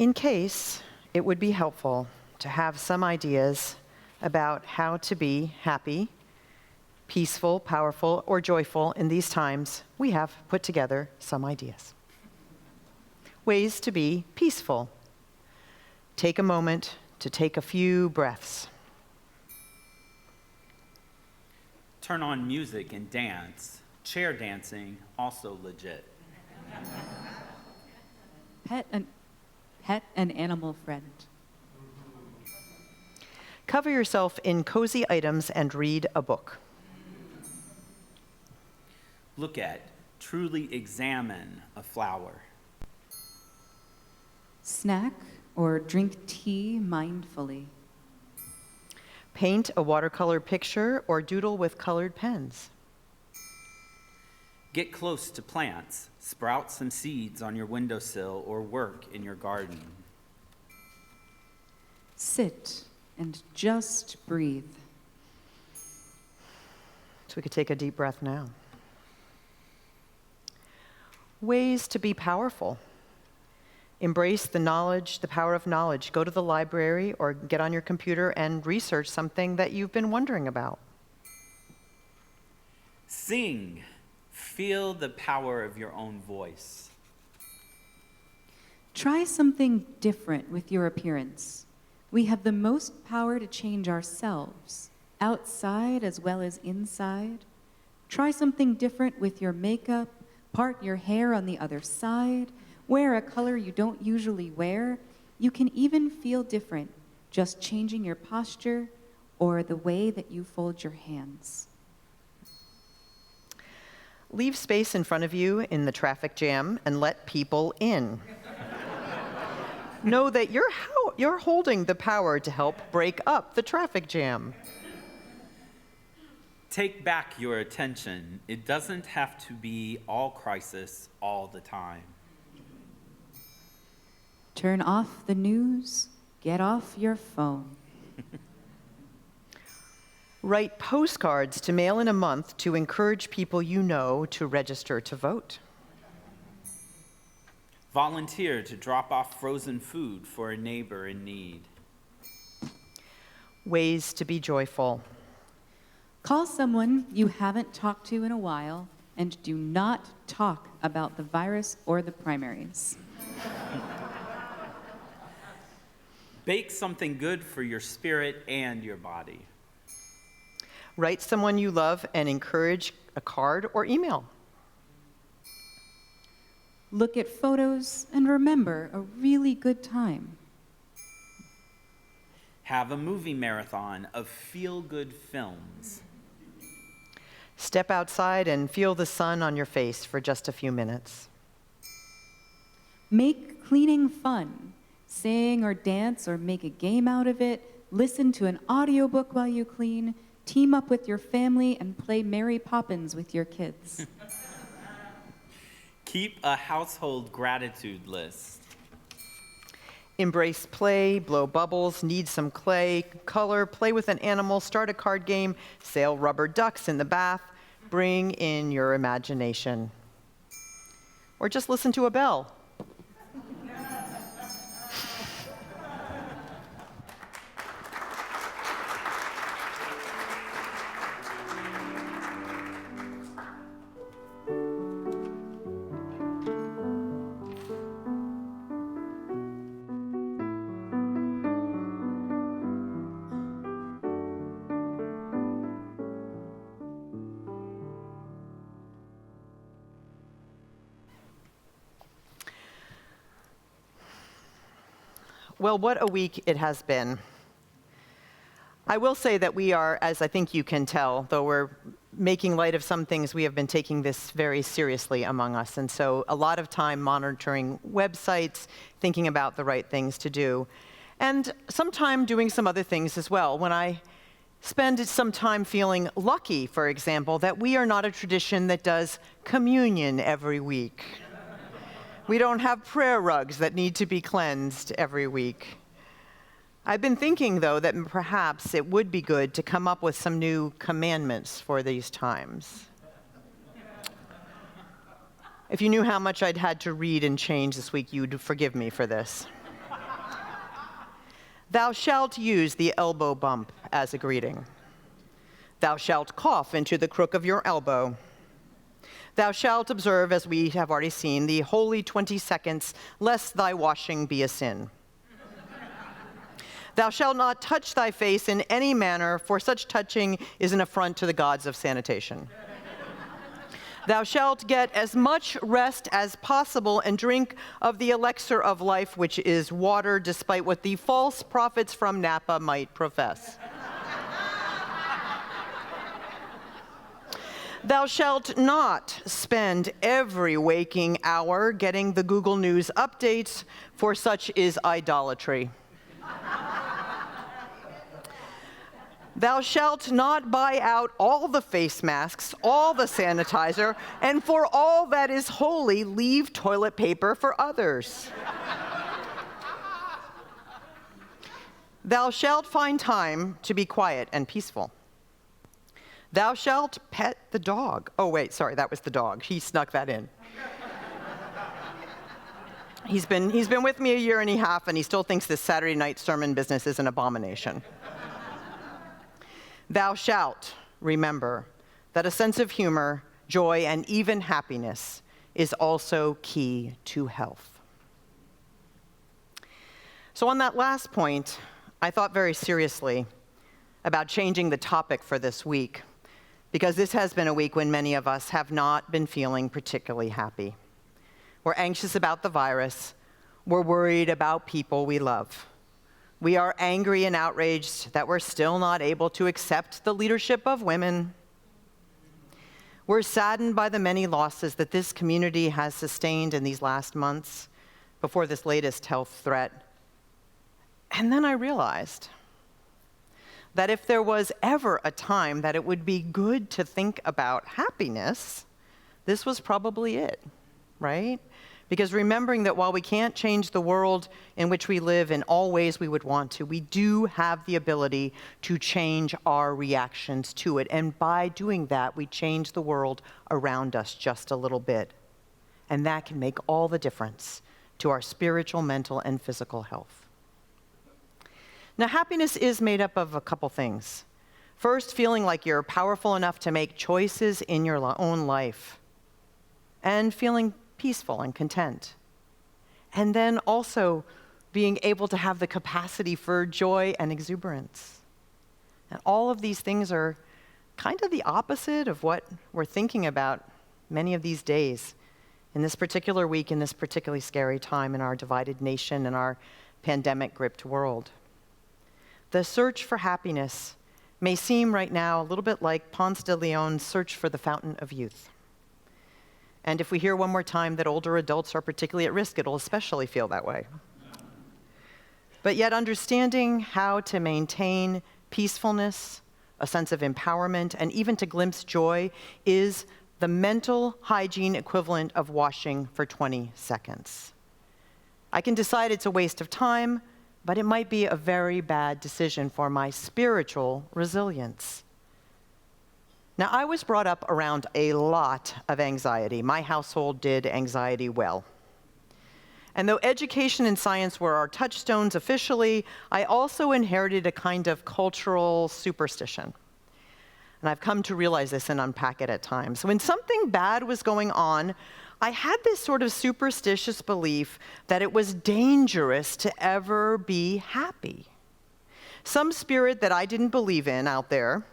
In case, it would be helpful to have some ideas about how to be happy, peaceful, powerful, or joyful in these times. We have put together some ideas. Ways to be peaceful. Take a moment to take a few breaths. Turn on music and dance. Chair dancing, also legit. Pet an animal friend. Cover yourself in cozy items and read a book. Look at, truly examine a flower. Snack or drink tea mindfully. Paint a watercolor picture or doodle with colored pens. Get close to plants. Sprout some seeds on your windowsill or work in your garden. Sit and just breathe. So we could take a deep breath now. Ways to be powerful. Embrace the knowledge, the power of knowledge. Go to the library or get on your computer and research something that you've been wondering about. Sing. Feel the power of your own voice. Try something different with your appearance. We have the most power to change ourselves, outside as well as inside. Try something different with your makeup, part your hair on the other side, wear a color you don't usually wear. You can even feel different, just changing your posture or the way that you fold your hands. Leave space in front of you in the traffic jam and let people in. Know that you're holding the power to help break up the traffic jam. Take back your attention. It doesn't have to be all crisis all the time. Turn off the news, get off your phone. Write postcards to mail in a month to encourage people you know to register to vote. Volunteer to drop off frozen food for a neighbor in need. Ways to be joyful. Call someone you haven't talked to in a while and do not talk about the virus or the primaries. Bake something good for your spirit and your body. Write someone you love and encourage a card or email. Look at photos and remember a really good time. Have a movie marathon of feel-good films. Step outside and feel the sun on your face for just a few minutes. Make cleaning fun. Sing or dance or make a game out of it. Listen to an audiobook while you clean. Team up with your family and play Mary Poppins with your kids. Keep a household gratitude list. Embrace play, blow bubbles, knead some clay, color, play with an animal, start a card game, sail rubber ducks in the bath, bring in your imagination. Or just listen to a bell. Well, what a week it has been. I will say that we are, as I think you can tell, though we're making light of some things, we have been taking this very seriously among us. And so a lot of time monitoring websites, thinking about the right things to do, and some time doing some other things as well. When I spend some time feeling lucky, for example, that we are not a tradition that does communion every week. We don't have prayer rugs that need to be cleansed every week. I've been thinking, though, that perhaps it would be good to come up with some new commandments for these times. If you knew how much I'd had to read and change this week, you'd forgive me for this. Thou shalt use the elbow bump as a greeting. Thou shalt cough into the crook of your elbow. Thou shalt observe, as we have already seen, the holy 20 seconds, lest thy washing be a sin. Thou shalt not touch thy face in any manner, for such touching is an affront to the gods of sanitation. Thou shalt get as much rest as possible and drink of the elixir of life, which is water, despite what the false prophets from Napa might profess. Thou shalt not spend every waking hour getting the Google News updates, for such is idolatry. Thou shalt not buy out all the face masks, all the sanitizer, and for all that is holy, leave toilet paper for others. Thou shalt find time to be quiet and peaceful. Thou shalt pet the dog. Oh, wait, sorry, that was the dog. He snuck that in. He's been with me a year and a half, and he still thinks this Saturday night sermon business is an abomination. Thou shalt remember that a sense of humor, joy, and even happiness is also key to health. So on that last point, I thought very seriously about changing the topic for this week, because this has been a week when many of us have not been feeling particularly happy. We're anxious about the virus. We're worried about people we love. We are angry and outraged that we're still not able to accept the leadership of women. We're saddened by the many losses that this community has sustained in these last months before this latest health threat. And then I realized that if there was ever a time that it would be good to think about happiness, this was probably it, right? Because remembering that while we can't change the world in which we live in all ways we would want to, we do have the ability to change our reactions to it. And by doing that, we change the world around us just a little bit. And that can make all the difference to our spiritual, mental, and physical health. Now, happiness is made up of a couple things. First, feeling like you're powerful enough to make choices in your own life, and feeling peaceful and content. And then also being able to have the capacity for joy and exuberance. And all of these things are kind of the opposite of what we're thinking about many of these days, in this particular week, in this particularly scary time in our divided nation and our pandemic-gripped world. The search for happiness may seem right now a little bit like Ponce de Leon's search for the fountain of youth. And if we hear one more time that older adults are particularly at risk, it'll especially feel that way. But yet understanding how to maintain peacefulness, a sense of empowerment, and even to glimpse joy is the mental hygiene equivalent of washing for 20 seconds. I can decide it's a waste of time, but it might be a very bad decision for my spiritual resilience. Now, I was brought up around a lot of anxiety. My household did anxiety well. And though education and science were our touchstones officially, I also inherited a kind of cultural superstition. And I've come to realize this and unpack it at times. When something bad was going on, I had this sort of superstitious belief that it was dangerous to ever be happy. Some spirit that I didn't believe in out there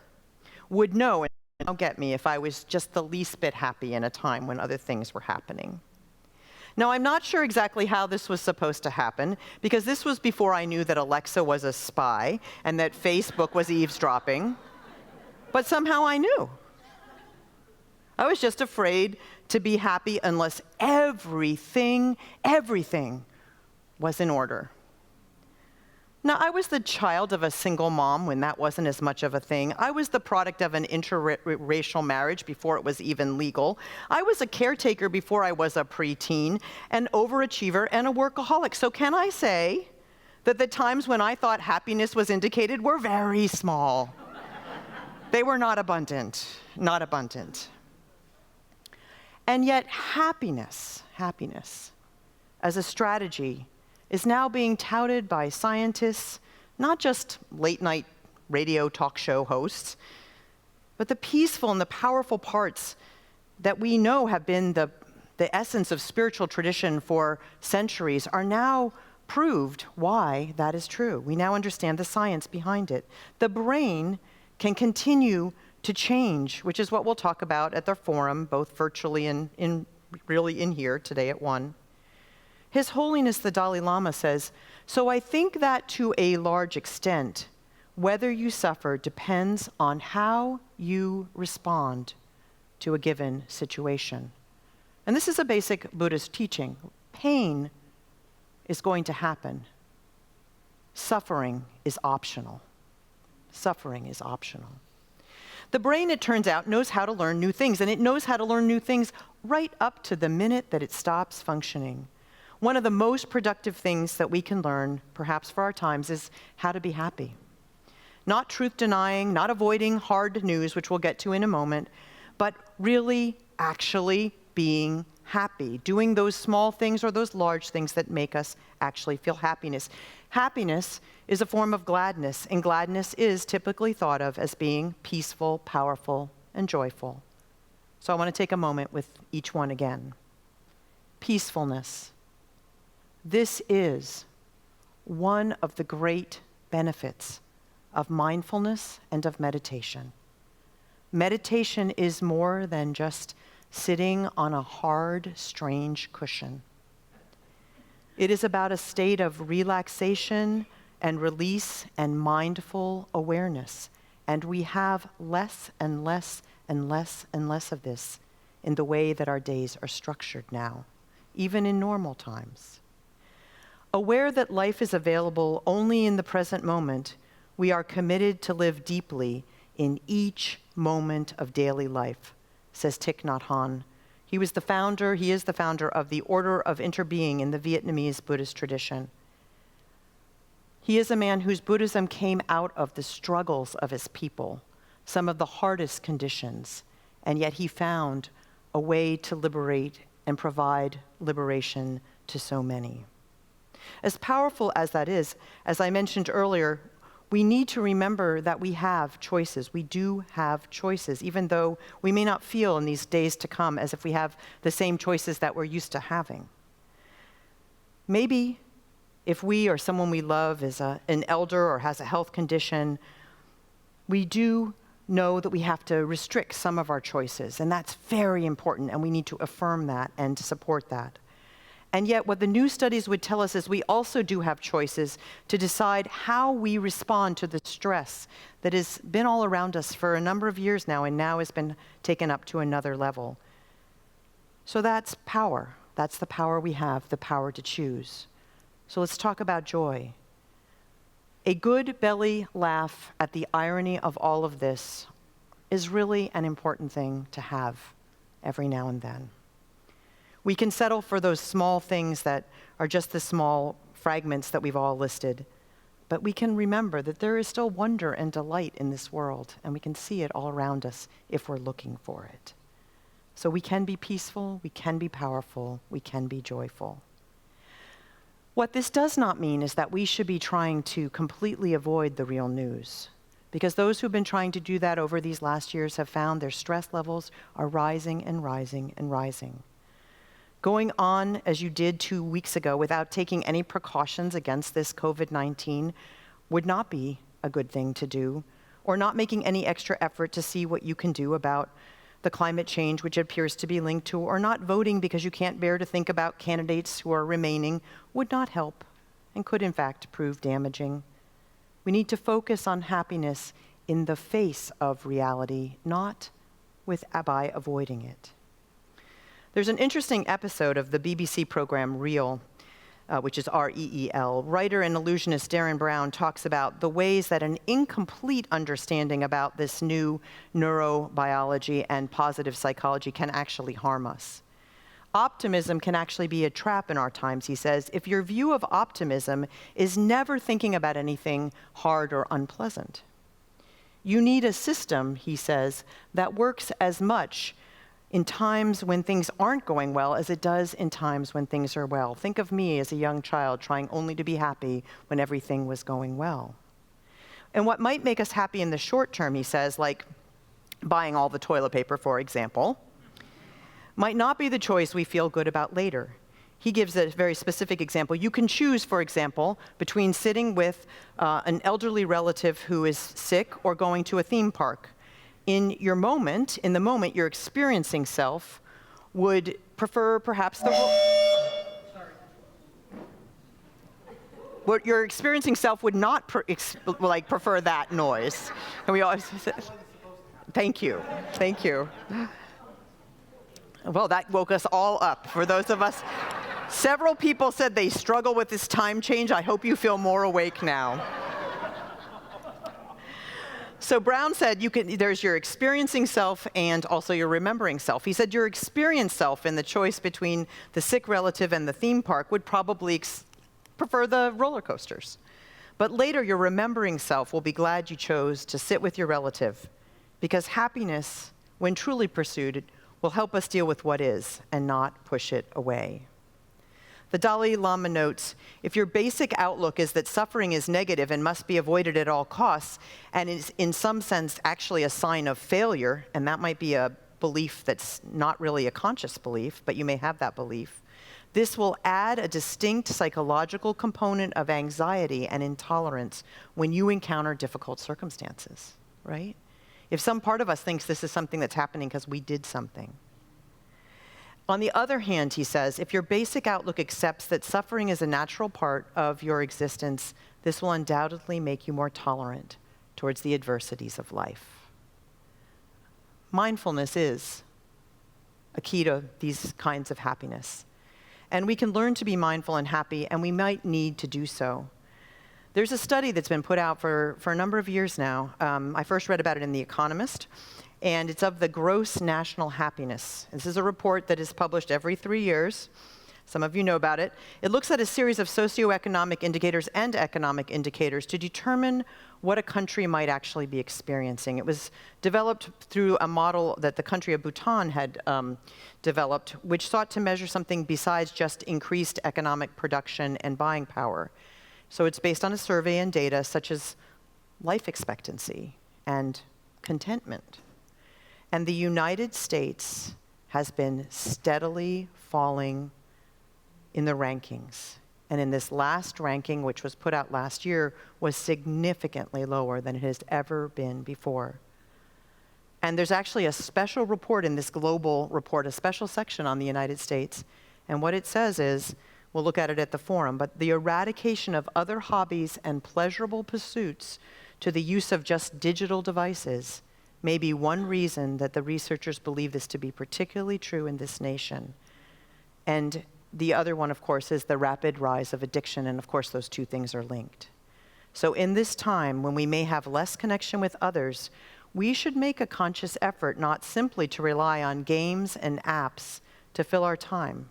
would know and get me if I was just the least bit happy in a time when other things were happening. Now, I'm not sure exactly how this was supposed to happen, because this was before I knew that Alexa was a spy and that Facebook was eavesdropping, but somehow I knew. I was just afraid to be happy unless everything was in order. Now, I was the child of a single mom when that wasn't as much of a thing. I was the product of an interracial marriage before it was even legal. I was a caretaker before I was a preteen, an overachiever, and a workaholic. So can I say that the times when I thought happiness was indicated were very small? They were not abundant, not abundant. And yet happiness as a strategy is now being touted by scientists, not just late-night radio talk show hosts, but the peaceful and the powerful parts that we know have been the essence of spiritual tradition for centuries are now proved why that is true. We now understand the science behind it. The brain can continue to change, which is what we'll talk about at the forum, both virtually and really in here today at 1. His Holiness the Dalai Lama says, "So I think that to a large extent, whether you suffer depends on how you respond to a given situation." And this is a basic Buddhist teaching. Pain is going to happen. Suffering is optional. Suffering is optional. The brain, it turns out, knows how to learn new things, and it knows how to learn new things right up to the minute that it stops functioning. One of the most productive things that we can learn, perhaps for our times, is how to be happy. Not truth-denying, not avoiding hard news, which we'll get to in a moment, but really, actually being happy, doing those small things or those large things that make us actually feel happiness. Happiness is a form of gladness, and gladness is typically thought of as being peaceful, powerful, and joyful. So I want to take a moment with each one again. Peacefulness. This is one of the great benefits of mindfulness and of meditation. Meditation is more than just sitting on a hard, strange cushion. It is about a state of relaxation and release and mindful awareness. And we have less and less and less and less of this in the way that our days are structured now, even in normal times. Aware that life is available only in the present moment, we are committed to live deeply in each moment of daily life, says Thich Nhat Hanh. He is the founder of the Order of Interbeing in the Vietnamese Buddhist tradition. He is a man whose Buddhism came out of the struggles of his people, some of the hardest conditions, and yet he found a way to liberate and provide liberation to so many. As powerful as that is, as I mentioned earlier, we need to remember that we have choices. We do have choices, even though we may not feel in these days to come as if we have the same choices that we're used to having. Maybe if we or someone we love is an elder or has a health condition, we do know that we have to restrict some of our choices, and that's very important, and we need to affirm that and to support that. And yet, what the new studies would tell us is we also do have choices to decide how we respond to the stress that has been all around us for a number of years now and now has been taken up to another level. So that's power. That's the power we have, the power to choose. So let's talk about joy. A good belly laugh at the irony of all of this is really an important thing to have every now and then. We can settle for those small things that are just the small fragments that we've all listed, but we can remember that there is still wonder and delight in this world, and we can see it all around us if we're looking for it. So we can be peaceful, we can be powerful, we can be joyful. What this does not mean is that we should be trying to completely avoid the real news, because those who've been trying to do that over these last years have found their stress levels are rising and rising and rising. Going on as you did 2 weeks ago without taking any precautions against this COVID-19 would not be a good thing to do, or not making any extra effort to see what you can do about the climate change which appears to be linked to, or not voting because you can't bear to think about candidates who are remaining would not help and could in fact prove damaging. We need to focus on happiness in the face of reality, not by avoiding it. There's an interesting episode of the BBC program Reel, which is R-E-E-L. Writer and illusionist Darren Brown talks about the ways that an incomplete understanding about this new neurobiology and positive psychology can actually harm us. Optimism can actually be a trap in our times, he says, if your view of optimism is never thinking about anything hard or unpleasant. You need a system, he says, that works as much in times when things aren't going well as it does in times when things are well. Think of me as a young child trying only to be happy when everything was going well. And what might make us happy in the short term, he says, like buying all the toilet paper, for example, might not be the choice we feel good about later. He gives a very specific example. You can choose, for example, between sitting with an elderly relative who is sick or going to a theme park. In the moment, your experiencing self would prefer perhaps what your experiencing self would not prefer that noise. And we always thank you. Well, that woke us all up. For those of us, several people said they struggle with this time change. I hope you feel more awake now. So Brown said there's your experiencing self and also your remembering self. He said your experienced self in the choice between the sick relative and the theme park would probably prefer the roller coasters. But later, your remembering self will be glad you chose to sit with your relative, because happiness, when truly pursued, will help us deal with what is and not push it away. The Dalai Lama notes, if your basic outlook is that suffering is negative and must be avoided at all costs, and is in some sense actually a sign of failure, and that might be a belief that's not really a conscious belief, but you may have that belief, this will add a distinct psychological component of anxiety and intolerance when you encounter difficult circumstances, right? If some part of us thinks this is something that's happening because we did something. On the other hand, he says, if your basic outlook accepts that suffering is a natural part of your existence, this will undoubtedly make you more tolerant towards the adversities of life. Mindfulness is a key to these kinds of happiness. And we can learn to be mindful and happy, and we might need to do so. There's a study that's been put out for a number of years now. I first read about it in The Economist, and it's of the gross national happiness. This is a report that is published every 3 years. Some of you know about it. It looks at a series of socioeconomic indicators and economic indicators to determine what a country might actually be experiencing. It was developed through a model that the country of Bhutan had developed, which sought to measure something besides just increased economic production and buying power. So it's based on a survey and data such as life expectancy and contentment. And the United States has been steadily falling in the rankings. And in this last ranking, which was put out last year, was significantly lower than it has ever been before. And there's actually a special report in this global report, a special section on the United States. And what it says is, we'll look at it at the forum, but the eradication of other hobbies and pleasurable pursuits to the use of just digital devices may be one reason that the researchers believe this to be particularly true in this nation. And the other one, of course, is the rapid rise of addiction, and of course those two things are linked. So in this time, when we may have less connection with others, we should make a conscious effort not simply to rely on games and apps to fill our time.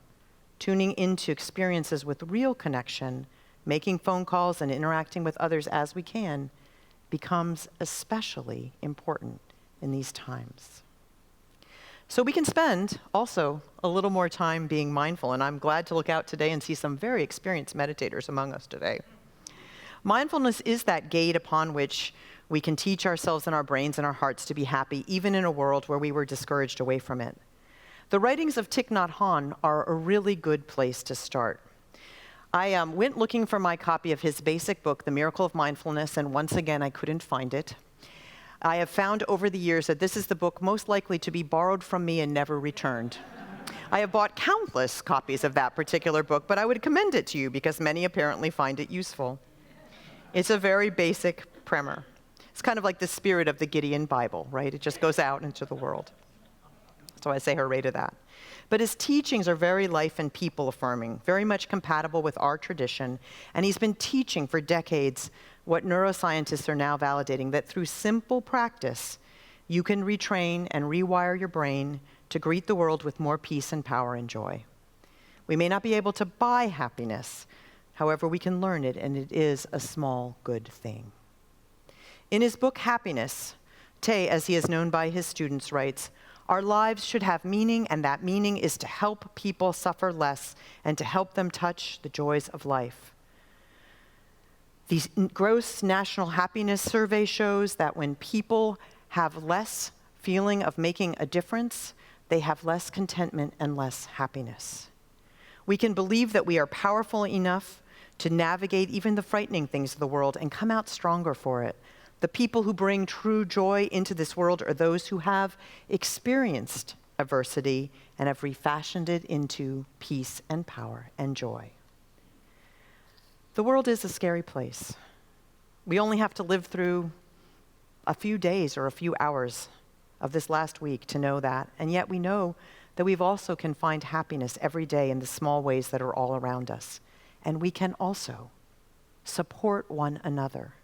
Tuning into experiences with real connection, making phone calls and interacting with others as we can, becomes especially important in these times. So we can spend also a little more time being mindful, and I'm glad to look out today and see some very experienced meditators among us today. Mindfulness is that gate upon which we can teach ourselves and our brains and our hearts to be happy, even in a world where we were discouraged away from it. The writings of Thich Nhat Hanh are a really good place to start. I went looking for my copy of his basic book, The Miracle of Mindfulness, and once again, I couldn't find it. I have found over the years that this is the book most likely to be borrowed from me and never returned. I have bought countless copies of that particular book, but I would commend it to you because many apparently find it useful. It's a very basic primer. It's kind of like the spirit of the Gideon Bible, right? It just goes out into the world. So I say hooray to that. But his teachings are very life and people affirming, very much compatible with our tradition, and he's been teaching for decades what neuroscientists are now validating, that through simple practice, you can retrain and rewire your brain to greet the world with more peace and power and joy. We may not be able to buy happiness, however, we can learn it, and it is a small good thing. In his book, Happiness, Tay, as he is known by his students, writes, our lives should have meaning, and that meaning is to help people suffer less and to help them touch the joys of life. The gross national happiness survey shows that when people have less feeling of making a difference, they have less contentment and less happiness. We can believe that we are powerful enough to navigate even the frightening things of the world and come out stronger for it. The people who bring true joy into this world are those who have experienced adversity and have refashioned it into peace and power and joy. The world is a scary place. We only have to live through a few days or a few hours of this last week to know that, and yet we know that we've also can find happiness every day in the small ways that are all around us. And we can also support one another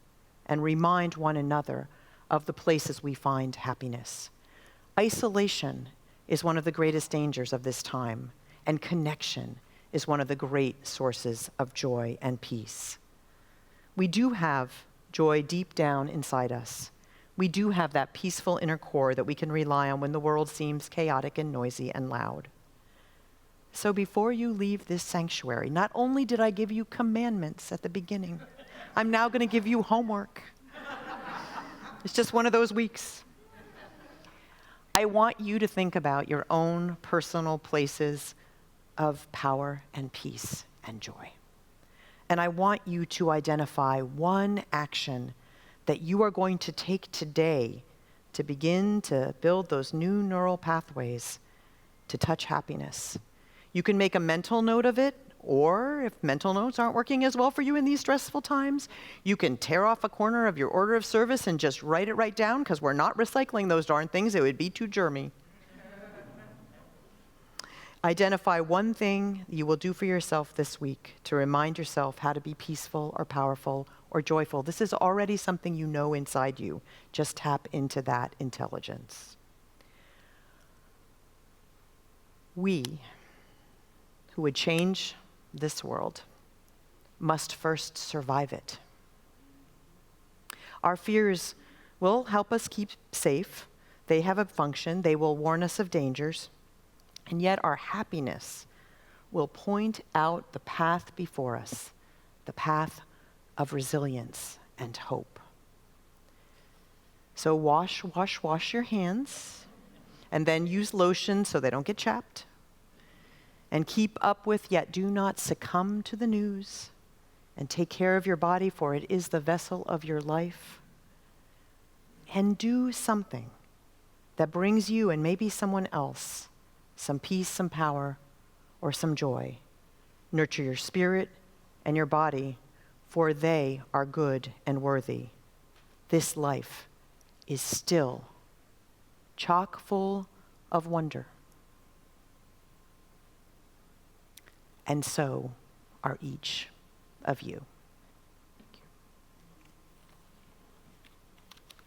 and remind one another of the places we find happiness. Isolation is one of the greatest dangers of this time, and connection is one of the great sources of joy and peace. We do have joy deep down inside us. We do have that peaceful inner core that we can rely on when the world seems chaotic and noisy and loud. So before you leave this sanctuary, not only did I give you commandments at the beginning, I'm now going to give you homework. It's just one of those weeks. I want you to think about your own personal places of power and peace and joy. And I want you to identify one action that you are going to take today to begin to build those new neural pathways to touch happiness. You can make a mental note of it, or if mental notes aren't working as well for you in these stressful times, you can tear off a corner of your order of service and just write it right down, because we're not recycling those darn things. It would be too germy. Identify one thing you will do for yourself this week to remind yourself how to be peaceful or powerful or joyful. This is already something you know inside you. Just tap into that intelligence. We, who would change this world, must first survive it. Our fears will help us keep safe. They have a function. They will warn us of dangers. And yet our happiness will point out the path before us, the path of resilience and hope. So wash your hands, and then use lotion so they don't get chapped. And keep up with, yet do not succumb to the news. And take care of your body, for it is the vessel of your life. And do something that brings you and maybe someone else some peace, some power, or some joy. Nurture your spirit and your body, for they are good and worthy. This life is still chock full of wonder. And so are each of you.